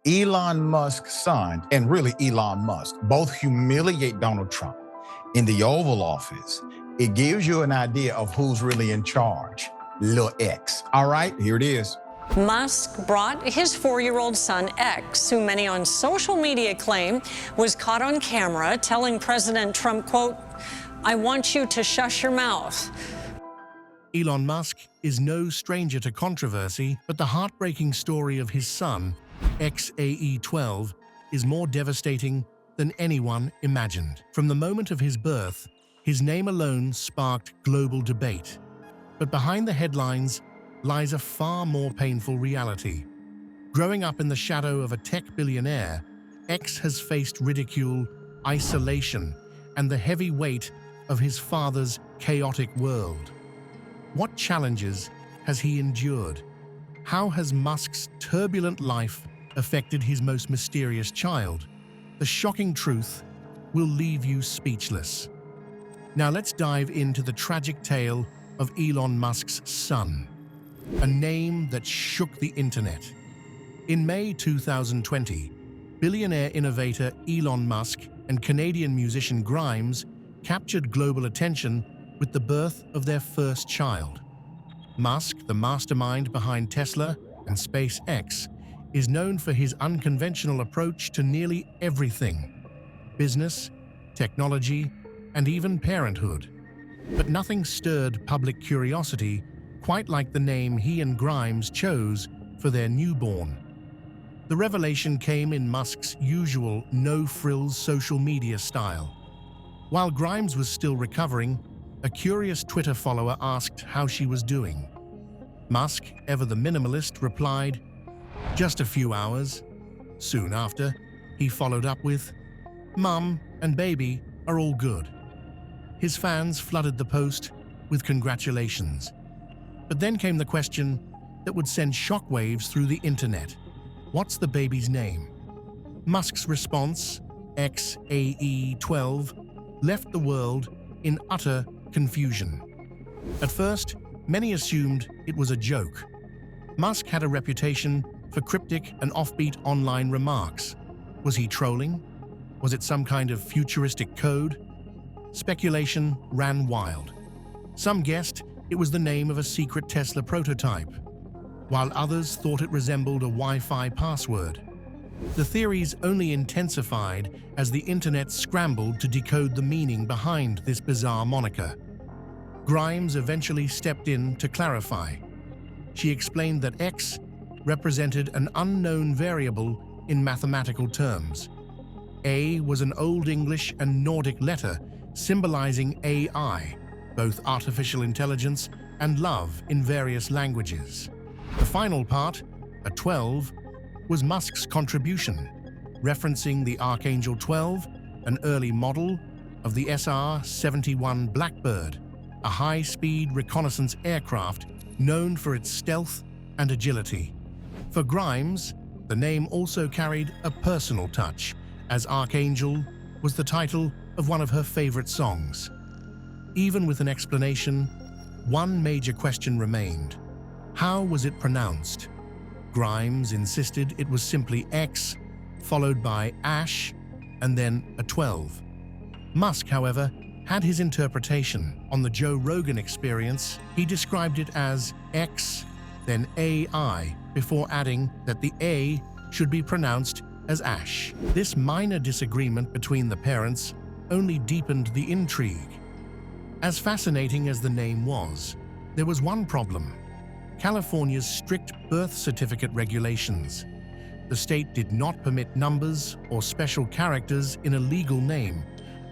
Elon Musk's son, and really Elon Musk, both humiliate Donald Trump in the Oval Office. It gives you an idea of who's really in charge. Lil X. All right, here it is. Musk brought his 4-year-old son X, who many on social media claim was caught on camera telling President Trump, quote, "I want you to shush your mouth." Elon Musk is no stranger to controversy, but the heartbreaking story of his son, XAE12, is more devastating than anyone imagined. From the moment of his birth, his name alone sparked global debate. But behind the headlines lies a far more painful reality. Growing up in the shadow of a tech billionaire, X has faced ridicule, isolation, and the heavy weight of his father's chaotic world. What challenges has he endured? How has Musk's turbulent life affected his most mysterious child? The shocking truth will leave you speechless. Now let's dive into the tragic tale of Elon Musk's son, a name that shook the internet. In May 2020, billionaire innovator Elon Musk and Canadian musician Grimes captured global attention with the birth of their first child. Musk, the mastermind behind Tesla and SpaceX, is known for his unconventional approach to nearly everything: business, technology, and even parenthood. But nothing stirred public curiosity quite like the name he and Grimes chose for their newborn. The revelation came in Musk's usual no-frills social media style. While Grimes was still recovering, a curious Twitter follower asked how she was doing. Musk, ever the minimalist, replied, "Just a few hours." Soon after, he followed up with, "Mum and baby are all good." His fans flooded the post with congratulations. But then came the question that would send shockwaves through the internet. What's the baby's name? Musk's response, XAE12, left the world in utter confusion. At first, many assumed it was a joke. Musk had a reputation for cryptic and offbeat online remarks. Was he trolling? Was it some kind of futuristic code? Speculation ran wild. Some guessed it was the name of a secret Tesla prototype, while others thought it resembled a Wi-Fi password. The theories only intensified as the internet scrambled to decode the meaning behind this bizarre moniker. Grimes eventually stepped in to clarify. She explained that X represented an unknown variable in mathematical terms. A was an Old English and Nordic letter symbolizing AI, both artificial intelligence and love in various languages. The final part, a 12, was Musk's contribution, referencing the Archangel 12, an early model of the SR-71 Blackbird, a high-speed reconnaissance aircraft known for its stealth and agility. For Grimes, the name also carried a personal touch, as Archangel was the title of one of her favorite songs. Even with an explanation, one major question remained. How was it pronounced? Grimes insisted it was simply X, followed by Ash, and then a 12. Musk, however, had his interpretation. On the Joe Rogan Experience, he described it as X, then AI, before adding that the A should be pronounced as Ash. This minor disagreement between the parents only deepened the intrigue. As fascinating as the name was, there was one problem: California's strict birth certificate regulations. The state did not permit numbers or special characters in a legal name,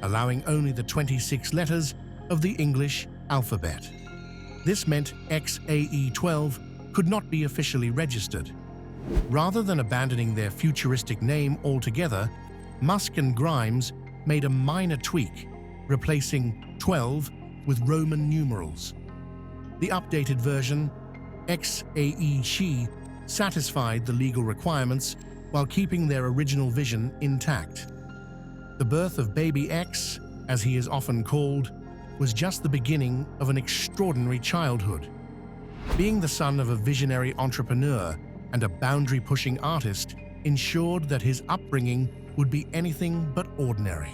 allowing only the 26 letters of the English alphabet. This meant XAE12 could not be officially registered. Rather than abandoning their futuristic name altogether, Musk and Grimes made a minor tweak, replacing 12 with Roman numerals. The updated version, XAE-She, satisfied the legal requirements while keeping their original vision intact. The birth of Baby X, as he is often called, was just the beginning of an extraordinary childhood. Being the son of a visionary entrepreneur and a boundary-pushing artist, ensured that his upbringing would be anything but ordinary.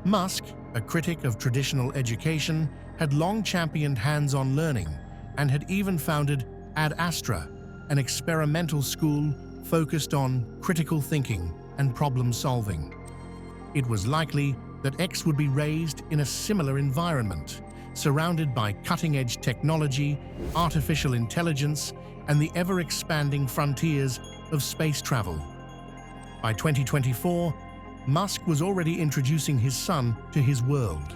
Musk, a critic of traditional education, had long championed hands-on learning and had even founded Ad Astra, an experimental school focused on critical thinking and problem-solving. It was likely that X would be raised in a similar environment, surrounded by cutting-edge technology, artificial intelligence, and the ever-expanding frontiers of space travel. By 2024, Musk was already introducing his son to his world.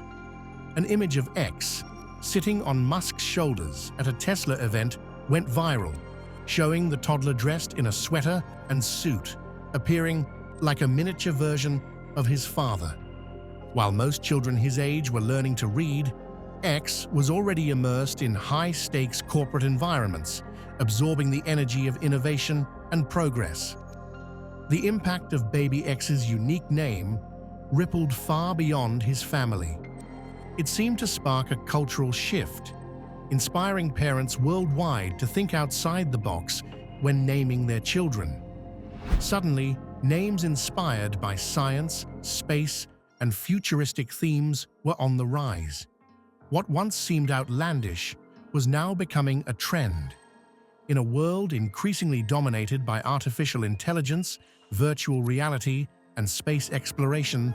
An image of X sitting on Musk's shoulders at a Tesla event went viral, showing the toddler dressed in a sweater and suit, appearing like a miniature version of his father. While most children his age were learning to read, X was already immersed in high-stakes corporate environments, absorbing the energy of innovation and progress. The impact of Baby X's unique name rippled far beyond his family. It seemed to spark a cultural shift, inspiring parents worldwide to think outside the box when naming their children. Suddenly, names inspired by science, space, and futuristic themes were on the rise. What once seemed outlandish was now becoming a trend. In a world increasingly dominated by artificial intelligence, virtual reality, and space exploration,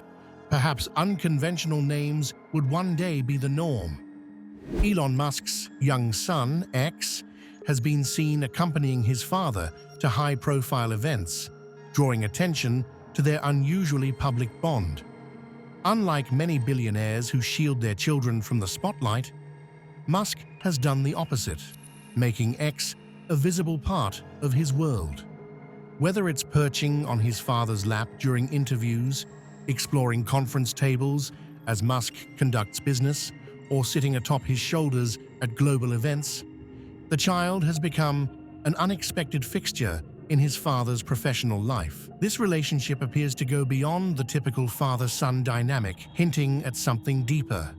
perhaps unconventional names would one day be the norm. Elon Musk's young son, X, has been seen accompanying his father to high-profile events, drawing attention to their unusually public bond. Unlike many billionaires who shield their children from the spotlight, Musk has done the opposite, making X a visible part of his world. Whether it's perching on his father's lap during interviews, exploring conference tables as Musk conducts business, or sitting atop his shoulders at global events, the child has become an unexpected fixture in his father's professional life. This relationship appears to go beyond the typical father-son dynamic, hinting at something deeper.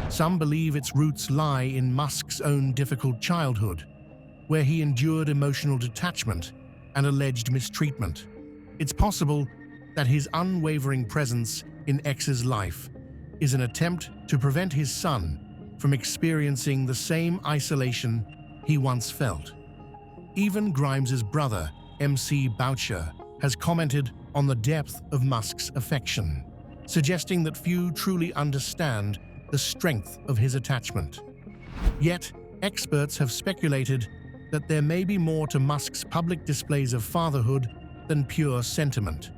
Some believe its roots lie in Musk's own difficult childhood, where he endured emotional detachment and alleged mistreatment. It's possible that his unwavering presence in X's life is an attempt to prevent his son from experiencing the same isolation he once felt. Even Grimes's brother, MC Boucher, has commented on the depth of Musk's affection, suggesting that few truly understand the strength of his attachment. Yet, experts have speculated that there may be more to Musk's public displays of fatherhood than pure sentiment.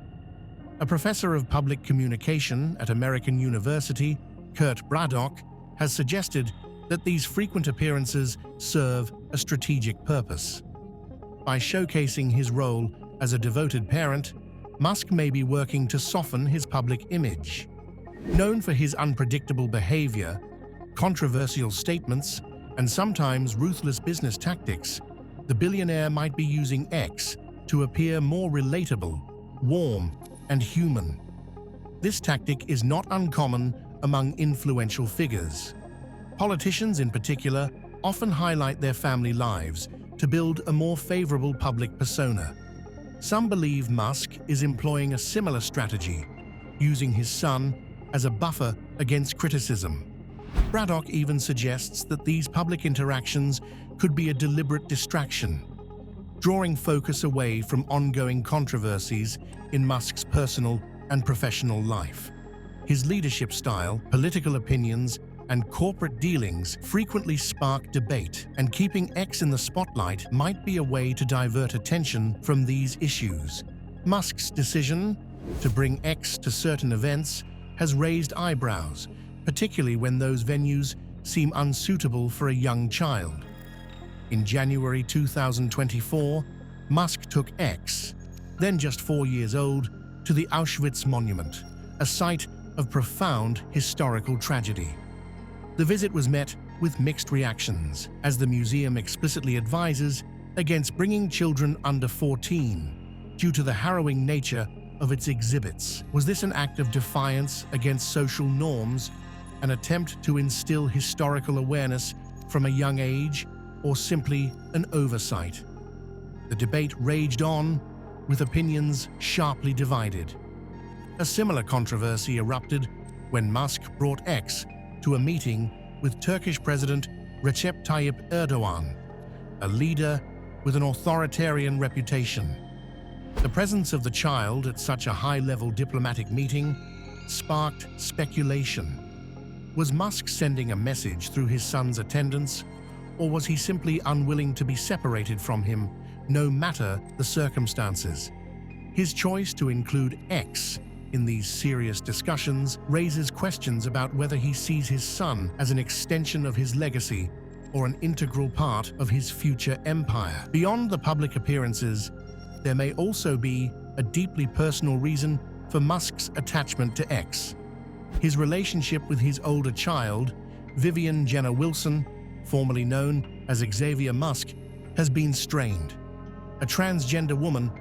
A professor of public communication at American University, Kurt Braddock, has suggested that these frequent appearances serve a strategic purpose. By showcasing his role as a devoted parent, Musk may be working to soften his public image. Known for his unpredictable behavior, controversial statements, and sometimes ruthless business tactics, the billionaire might be using X to appear more relatable, warm, and human. This tactic is not uncommon among influential figures. Politicians, in particular, often highlight their family lives to build a more favorable public persona. Some believe Musk is employing a similar strategy, using his son as a buffer against criticism. Braddock even suggests that these public interactions could be a deliberate distraction, drawing focus away from ongoing controversies in Musk's personal and professional life. His leadership style, political opinions, and corporate dealings frequently spark debate, and keeping X in the spotlight might be a way to divert attention from these issues. Musk's decision to bring X to certain events has raised eyebrows, particularly when those venues seem unsuitable for a young child. In January 2024, Musk took X, then just 4 years old, to the Auschwitz Monument, a site of profound historical tragedy. The visit was met with mixed reactions, as the museum explicitly advises against bringing children under 14 due to the harrowing nature of its exhibits. Was this an act of defiance against social norms, an attempt to instill historical awareness from a young age, or simply an oversight? The debate raged on, with opinions sharply divided. A similar controversy erupted when Musk brought X to a meeting with Turkish President Recep Tayyip Erdogan, a leader with an authoritarian reputation. The presence of the child at such a high-level diplomatic meeting sparked speculation. Was Musk sending a message through his son's attendance, or was he simply unwilling to be separated from him, no matter the circumstances? His choice to include X in these serious discussions raises questions about whether he sees his son as an extension of his legacy or an integral part of his future empire. Beyond the public appearances, there may also be a deeply personal reason for Musk's attachment to X. His relationship with his older child, Vivian Jenner Wilson, formerly known as Xavier Musk, has been strained. A transgender woman,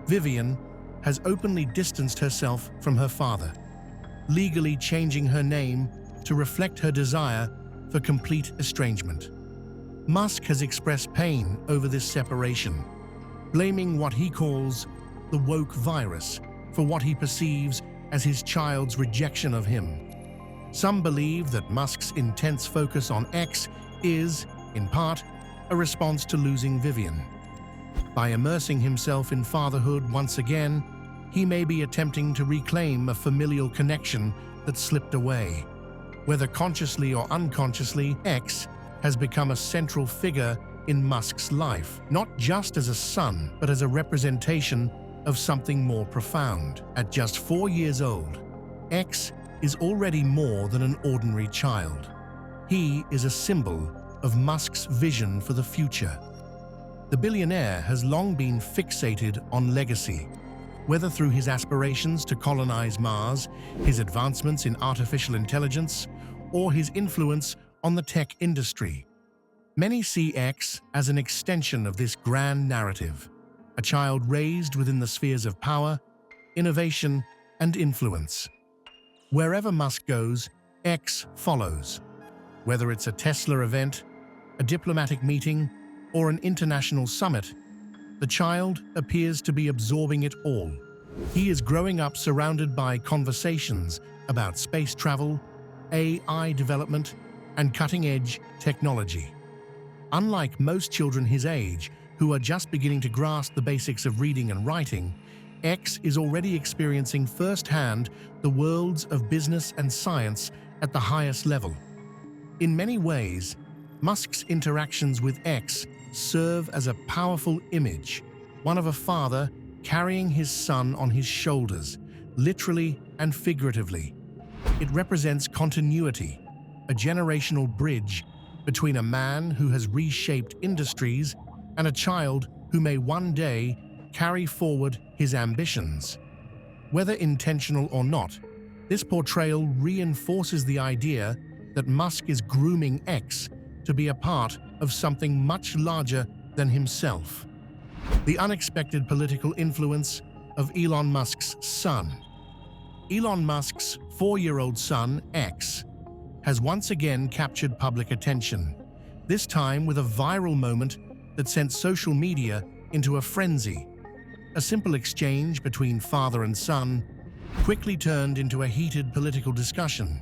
Vivian has openly distanced herself from her father, legally changing her name to reflect her desire for complete estrangement. Musk has expressed pain over this separation, blaming what he calls the woke virus for what he perceives as his child's rejection of him. Some believe that Musk's intense focus on X is, in part, a response to losing Vivian. By immersing himself in fatherhood once again, he may be attempting to reclaim a familial connection that slipped away. Whether consciously or unconsciously, X has become a central figure in Musk's life, not just as a son, but as a representation of something more profound. At just 4 years old, X is already more than an ordinary child. He is a symbol of Musk's vision for the future. The billionaire has long been fixated on legacy, whether through his aspirations to colonize Mars, his advancements in artificial intelligence, or his influence on the tech industry. Many see X as an extension of this grand narrative, a child raised within the spheres of power, innovation, and influence. Wherever Musk goes, X follows. Whether it's a Tesla event, a diplomatic meeting, or an international summit, the child appears to be absorbing it all. He is growing up surrounded by conversations about space travel, AI development, and cutting-edge technology. Unlike most children his age, who are just beginning to grasp the basics of reading and writing, X is already experiencing firsthand the worlds of business and science at the highest level. In many ways, Musk's interactions with X serve as a powerful image, one of a father carrying his son on his shoulders, literally and figuratively. It represents continuity, a generational bridge between a man who has reshaped industries and a child who may one day carry forward his ambitions. Whether intentional or not, this portrayal reinforces the idea that Musk is grooming X to be a part of something much larger than himself. The unexpected political influence of Elon Musk's son. Elon Musk's 4-year-old son, X, has once again captured public attention, this time with a viral moment that sent social media into a frenzy. A simple exchange between father and son quickly turned into a heated political discussion,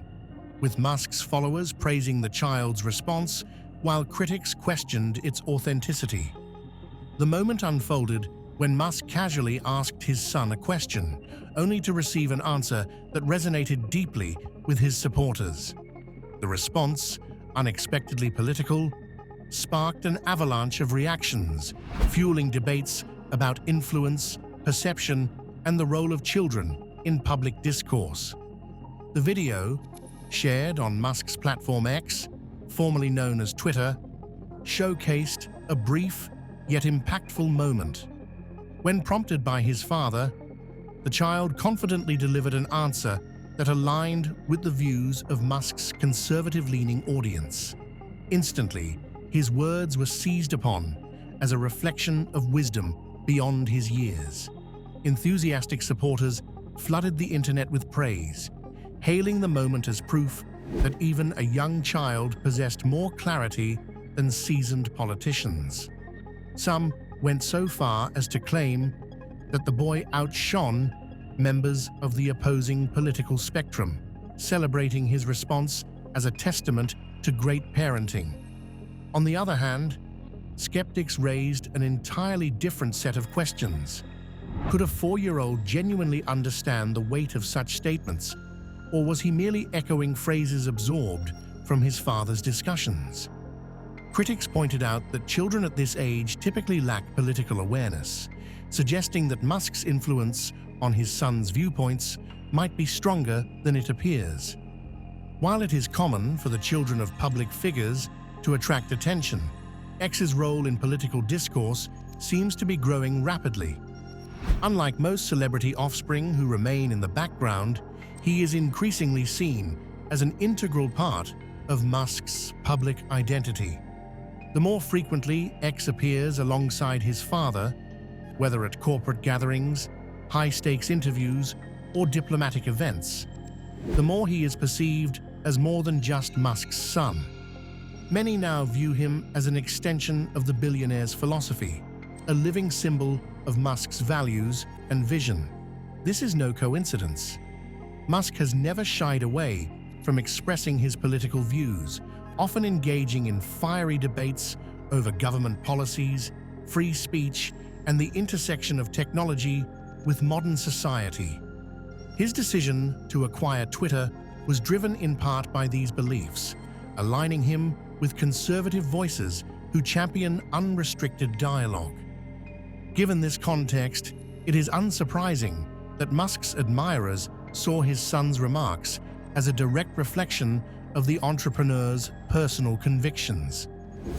with Musk's followers praising the child's response while critics questioned its authenticity. The moment unfolded when Musk casually asked his son a question, only to receive an answer that resonated deeply with his supporters. The response, unexpectedly political, sparked an avalanche of reactions, fueling debates about influence, perception, and the role of children in public discourse. The video, shared on Musk's platform X, formerly known as Twitter, showcased a brief yet impactful moment. When prompted by his father, the child confidently delivered an answer that aligned with the views of Musk's conservative-leaning audience. Instantly, his words were seized upon as a reflection of wisdom beyond his years. Enthusiastic supporters flooded the internet with praise, hailing the moment as proof that even a young child possessed more clarity than seasoned politicians. Some went so far as to claim that the boy outshone members of the opposing political spectrum, celebrating his response as a testament to great parenting. On the other hand, skeptics raised an entirely different set of questions. Could a 4-year-old genuinely understand the weight of such statements, or was he merely echoing phrases absorbed from his father's discussions? Critics pointed out that children at this age typically lack political awareness, suggesting that Musk's influence on his son's viewpoints might be stronger than it appears. While it is common for the children of public figures to attract attention, X's role in political discourse seems to be growing rapidly. Unlike most celebrity offspring who remain in the background, he is increasingly seen as an integral part of Musk's public identity. The more frequently X appears alongside his father, whether at corporate gatherings, high-stakes interviews, or diplomatic events, the more he is perceived as more than just Musk's son. Many now view him as an extension of the billionaire's philosophy, a living symbol of Musk's values and vision. This is no coincidence. Musk has never shied away from expressing his political views, often engaging in fiery debates over government policies, free speech, and the intersection of technology with modern society. His decision to acquire Twitter was driven in part by these beliefs, aligning him with conservative voices who champion unrestricted dialogue. Given this context, it is unsurprising that Musk's admirers saw his son's remarks as a direct reflection of the entrepreneur's personal convictions.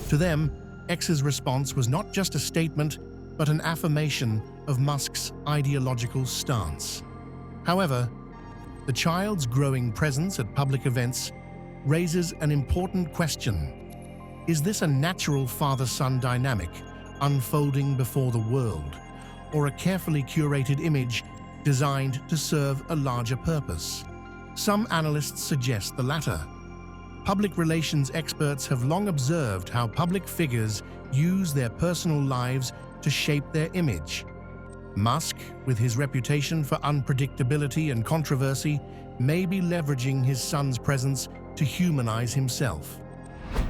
To them, X's response was not just a statement, but an affirmation of Musk's ideological stance. However, the child's growing presence at public events raises an important question. Is this a natural father-son dynamic unfolding before the world, or a carefully curated image designed to serve a larger purpose? Some analysts suggest the latter. Public relations experts have long observed how public figures use their personal lives to shape their image. Musk, with his reputation for unpredictability and controversy, may be leveraging his son's presence to humanize himself.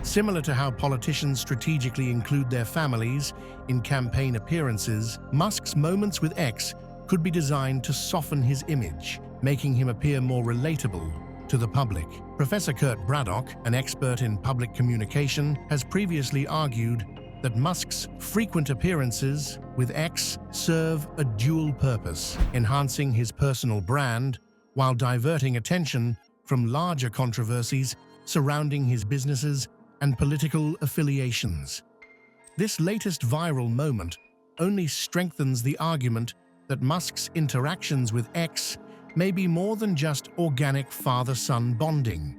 Similar to how politicians strategically include their families in campaign appearances, Musk's moments with X could be designed to soften his image, making him appear more relatable to the public. Professor Kurt Braddock, an expert in public communication, has previously argued that Musk's frequent appearances with X serve a dual purpose, enhancing his personal brand while diverting attention from larger controversies surrounding his businesses and political affiliations. This latest viral moment only strengthens the argument that Musk's interactions with X may be more than just organic father-son bonding.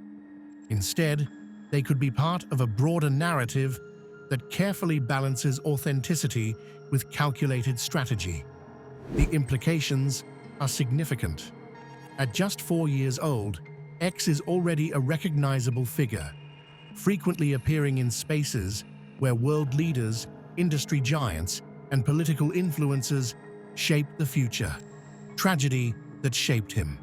Instead, they could be part of a broader narrative that carefully balances authenticity with calculated strategy. The implications are significant. At just 4 years old, X is already a recognizable figure, frequently appearing in spaces where world leaders, industry giants, and political influencers shape the future. Tragedy that shaped him.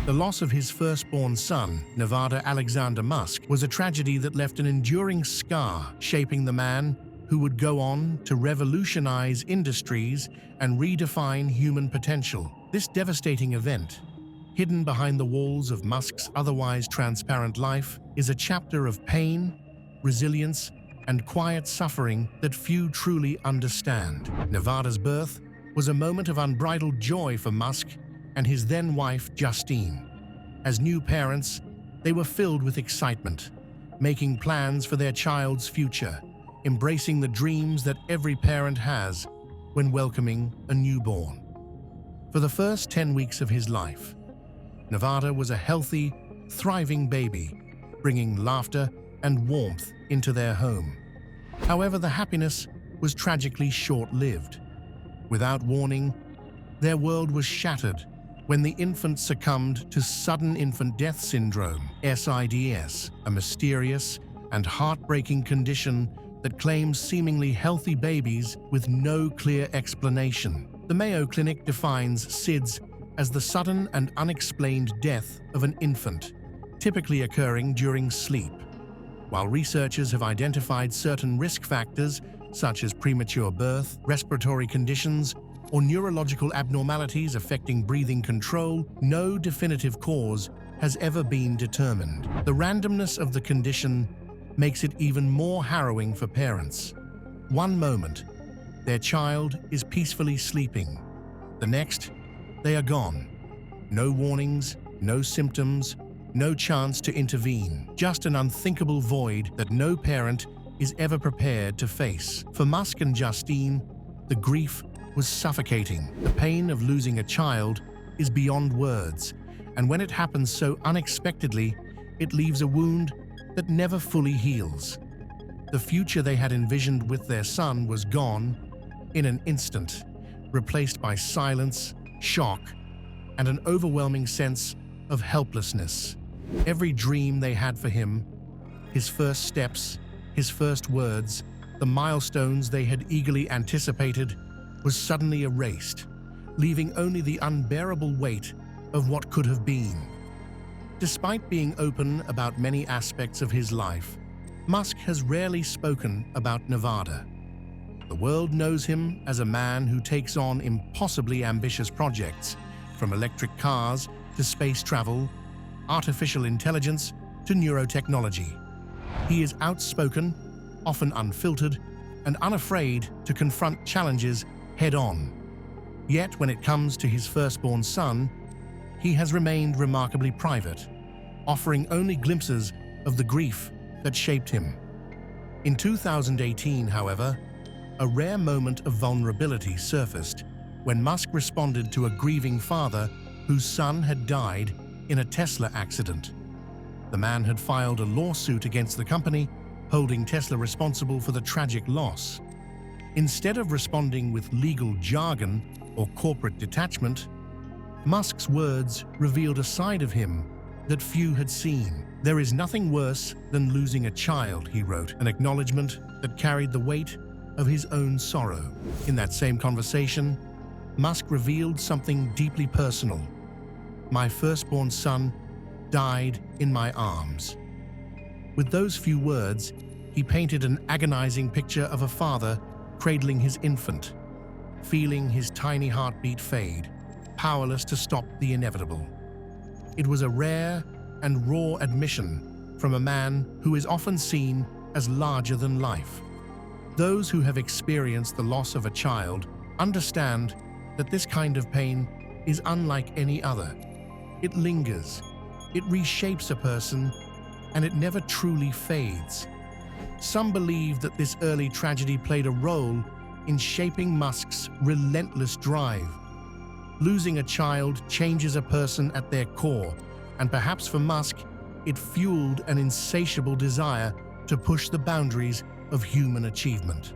The loss of his firstborn son, Nevada Alexander Musk, was a tragedy that left an enduring scar, shaping the man who would go on to revolutionize industries and redefine human potential. This devastating event, hidden behind the walls of Musk's otherwise transparent life, is a chapter of pain, resilience, and quiet suffering that few truly understand. Nevada's birth was a moment of unbridled joy for Musk and his then-wife, Justine. As new parents, they were filled with excitement, making plans for their child's future, embracing the dreams that every parent has when welcoming a newborn. For the first 10 weeks of his life, Nevada was a healthy, thriving baby, bringing laughter and warmth into their home. However, the happiness was tragically short-lived. Without warning, their world was shattered when the infant succumbed to sudden infant death syndrome, SIDS, a mysterious and heartbreaking condition that claims seemingly healthy babies with no clear explanation. The Mayo Clinic defines SIDS as the sudden and unexplained death of an infant, typically occurring during sleep. While researchers have identified certain risk factors, such as premature birth, respiratory conditions, or neurological abnormalities affecting breathing control, no definitive cause has ever been determined. The randomness of the condition makes it even more harrowing for parents. One moment, their child is peacefully sleeping. The next, they are gone. No warnings, no symptoms, no chance to intervene. Just an unthinkable void that no parent is ever prepared to face. For Musk and Justine, the grief was suffocating. The pain of losing a child is beyond words, and when it happens so unexpectedly, it leaves a wound that never fully heals. The future they had envisioned with their son was gone in an instant, replaced by silence, shock, and an overwhelming sense of helplessness. Every dream they had for him, his first steps, his first words, the milestones they had eagerly anticipated, was suddenly erased, leaving only the unbearable weight of what could have been. Despite being open about many aspects of his life, Musk has rarely spoken about Nevada. The world knows him as a man who takes on impossibly ambitious projects, from electric cars to space travel, artificial intelligence to neurotechnology. He is outspoken, often unfiltered, and unafraid to confront challenges head-on. Yet when it comes to his firstborn son, he has remained remarkably private, offering only glimpses of the grief that shaped him. In 2018, however, a rare moment of vulnerability surfaced when Musk responded to a grieving father whose son had died in a Tesla accident. The man had filed a lawsuit against the company, holding Tesla responsible for the tragic loss. Instead of responding with legal jargon or corporate detachment, Musk's words revealed a side of him that few had seen. "There is nothing worse than losing a child," he wrote, an acknowledgement that carried the weight of his own sorrow. In that same conversation, Musk revealed something deeply personal. "My firstborn son died in my arms." With those few words, he painted an agonizing picture of a father cradling his infant, feeling his tiny heartbeat fade, powerless to stop the inevitable. It was a rare and raw admission from a man who is often seen as larger than life. Those who have experienced the loss of a child understand that this kind of pain is unlike any other. It lingers, it reshapes a person, and it never truly fades. Some believe that this early tragedy played a role in shaping Musk's relentless drive. Losing a child changes a person at their core, and perhaps for Musk, it fueled an insatiable desire to push the boundaries of human achievement.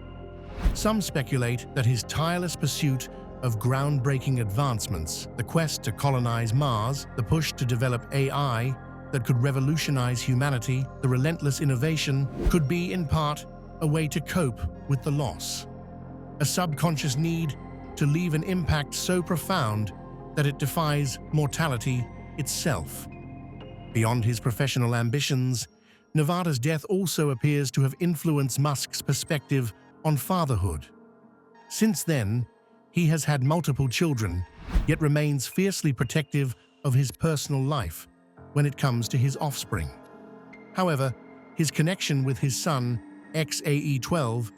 Some speculate that his tireless pursuit of groundbreaking advancements, the quest to colonize Mars, the push to develop AI that could revolutionize humanity, the relentless innovation, could be in part a way to cope with the loss. A subconscious need to leave an impact so profound that it defies mortality itself. Beyond his professional ambitions, Nevada's death also appears to have influenced Musk's perspective on fatherhood. Since then, he has had multiple children, yet remains fiercely protective of his personal life when it comes to his offspring. However, his connection with his son, XAE12,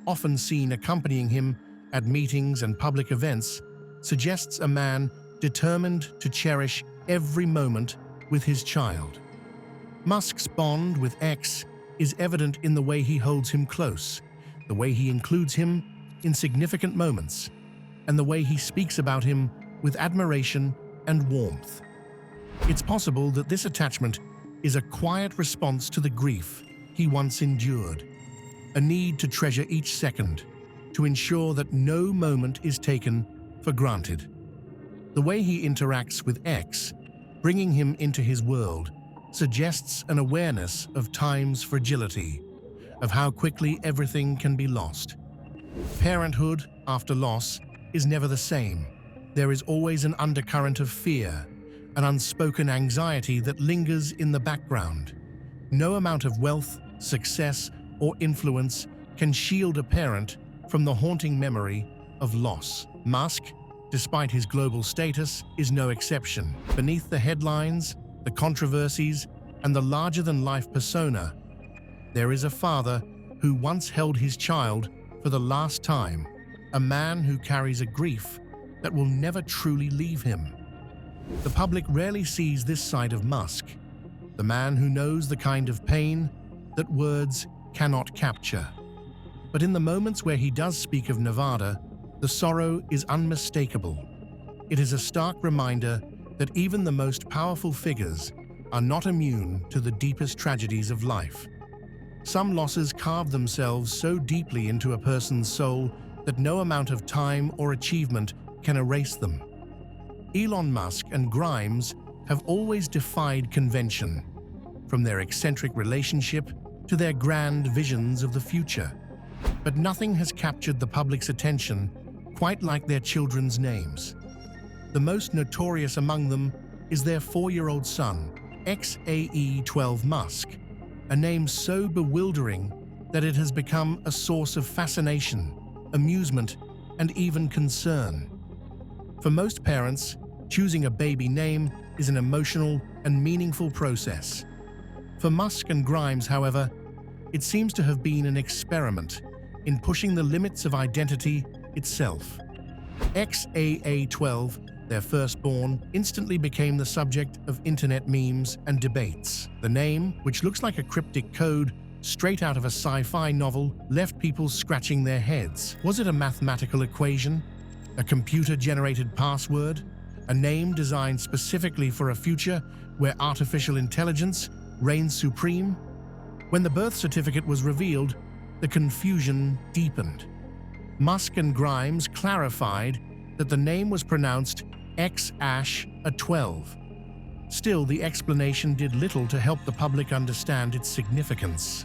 often seen accompanying him at meetings and public events, suggests a man determined to cherish every moment with his child. Musk's bond with X is evident in the way he holds him close, the way he includes him in significant moments, and the way he speaks about him with admiration and warmth. It's possible that this attachment is a quiet response to the grief he once endured, a need to treasure each second, to ensure that no moment is taken for granted. The way he interacts with X, bringing him into his world, suggests an awareness of time's fragility, of how quickly everything can be lost. Parenthood, after loss, is never the same. There is always an undercurrent of fear, an unspoken anxiety that lingers in the background. No amount of wealth, success, or influence can shield a parent from the haunting memory of loss. Musk, despite his global status, is no exception. Beneath the headlines, the controversies, and the larger-than-life persona, there is a father who once held his child for the last time, a man who carries a grief that will never truly leave him. The public rarely sees this side of Musk, the man who knows the kind of pain that words cannot capture. But in the moments where he does speak of Nevada, the sorrow is unmistakable. It is a stark reminder that even the most powerful figures are not immune to the deepest tragedies of life. Some losses carve themselves so deeply into a person's soul that no amount of time or achievement can erase them. Elon Musk and Grimes have always defied convention, from their eccentric relationship to their grand visions of the future. But nothing has captured the public's attention quite like their children's names. The most notorious among them is their 4-year-old son, XAE-12 Musk, a name so bewildering that it has become a source of fascination, amusement, and even concern. For most parents, choosing a baby name is an emotional and meaningful process. For Musk and Grimes, however, it seems to have been an experiment in pushing the limits of identity itself. XAA-12, their firstborn, instantly became the subject of internet memes and debates. The name, which looks like a cryptic code straight out of a sci-fi novel, left people scratching their heads. Was it a mathematical equation? A computer-generated password? A name designed specifically for a future where artificial intelligence reigns supreme? When the birth certificate was revealed, the confusion deepened. Musk and Grimes clarified that the name was pronounced X-A-12. Still, the explanation did little to help the public understand its significance.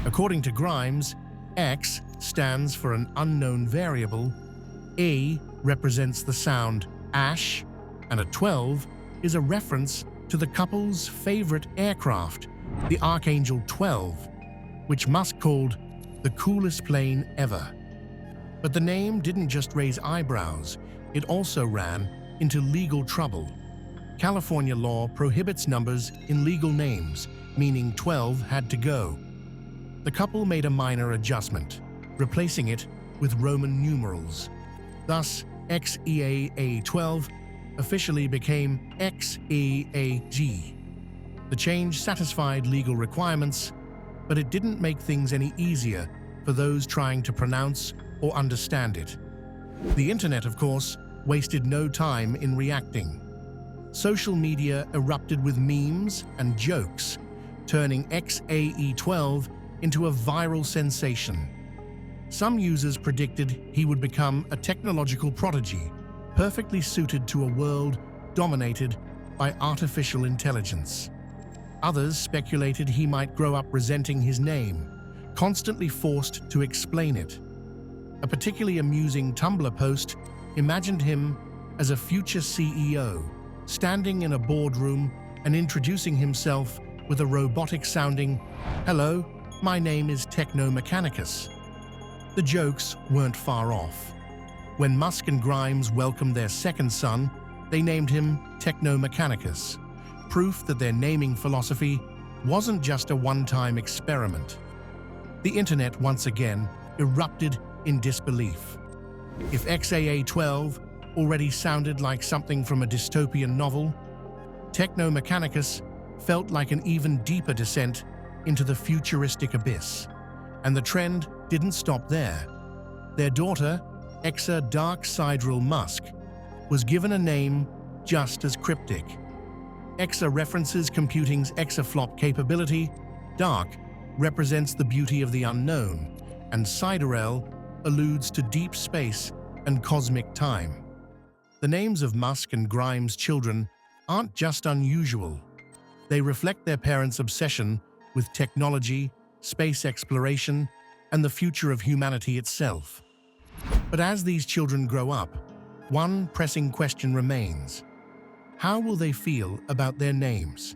According to Grimes, X stands for an unknown variable, A represents the sound ash, and a 12 is a reference to the couple's favorite aircraft, the Archangel 12, which Musk called the coolest plane ever. But the name didn't just raise eyebrows, it also ran into legal trouble. California law prohibits numbers in legal names, meaning 12 had to go. The couple made a minor adjustment, replacing it with Roman numerals. Thus, XEAA-12 officially became XEAG. The change satisfied legal requirements, but it didn't make things any easier for those trying to pronounce or understand it. The internet, of course, wasted no time in reacting. Social media erupted with memes and jokes, turning XAE-12 into a viral sensation. Some users predicted he would become a technological prodigy, perfectly suited to a world dominated by artificial intelligence. Others speculated he might grow up resenting his name, constantly forced to explain it. A particularly amusing Tumblr post imagined him as a future CEO, standing in a boardroom and introducing himself with a robotic-sounding, "Hello, my name is Technomechanicus." The jokes weren't far off. When Musk and Grimes welcomed their second son, they named him Technomechanicus, proof that their naming philosophy wasn't just a one-time experiment. The internet once again erupted in disbelief. If XAA-12 already sounded like something from a dystopian novel, Technomechanicus felt like an even deeper descent into the futuristic abyss. And the trend didn't stop there. Their daughter, Exa Dark Sidereal Musk, was given a name just as cryptic. Exa references computing's exaflop capability, Dark represents the beauty of the unknown, and Sidereal alludes to deep space and cosmic time. The names of Musk and Grimes' children aren't just unusual. They reflect their parents' obsession with technology, space exploration, and the future of humanity itself. But as these children grow up, one pressing question remains. How will they feel about their names?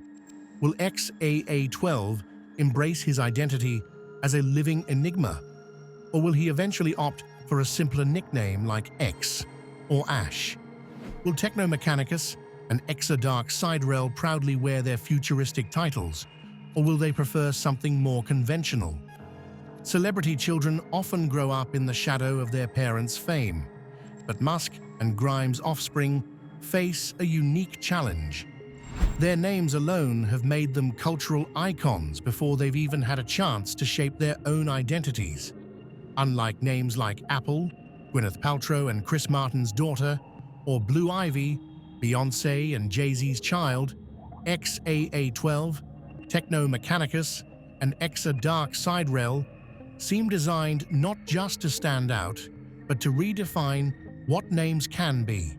Will XAA12 embrace his identity as a living enigma? Or will he eventually opt for a simpler nickname like X or Ash? Will Technomechanicus and Exodark Siderel proudly wear their futuristic titles, or will they prefer something more conventional? Celebrity children often grow up in the shadow of their parents' fame, but Musk and Grimes' offspring face a unique challenge. Their names alone have made them cultural icons before they've even had a chance to shape their own identities. Unlike names like Apple, Gwyneth Paltrow and Chris Martin's daughter, or Blue Ivy, Beyoncé and Jay-Z's child, XAA12, Technomechanicus, and Exodark Siderel seem designed not just to stand out, but to redefine what names can be.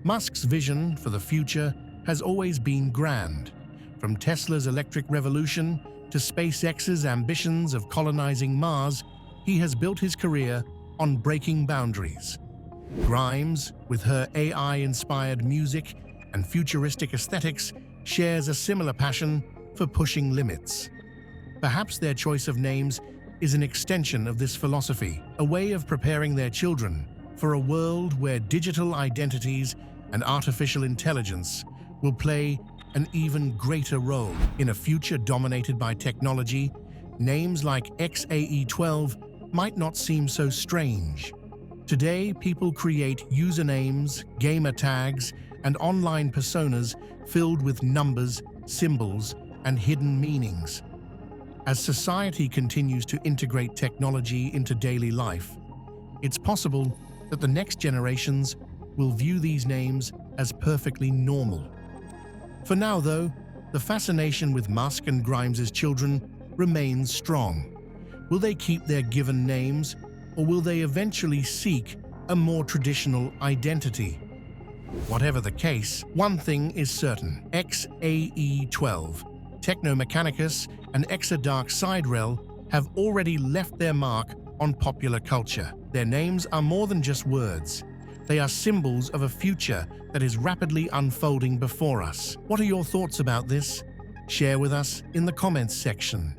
Musk's vision for the future has always been grand. From Tesla's electric revolution to SpaceX's ambitions of colonizing Mars, he has built his career on breaking boundaries. Grimes, with her AI-inspired music and futuristic aesthetics, shares a similar passion for pushing limits. Perhaps their choice of names is an extension of this philosophy, a way of preparing their children for a world where digital identities and artificial intelligence will play an even greater role. In a future dominated by technology, names like XAE12 might not seem so strange. Today, people create usernames, gamer tags, and online personas filled with numbers, symbols, and hidden meanings. As society continues to integrate technology into daily life, it's possible that the next generations will view these names as perfectly normal. For now, though, the fascination with Musk and Grimes' children remains strong. Will they keep their given names, or will they eventually seek a more traditional identity? Whatever the case, one thing is certain: XAE12, Technomechanicus, and Exodark Siderel have already left their mark on popular culture. Their names are more than just words. They are symbols of a future that is rapidly unfolding before us. What are your thoughts about this? Share with us in the comments section.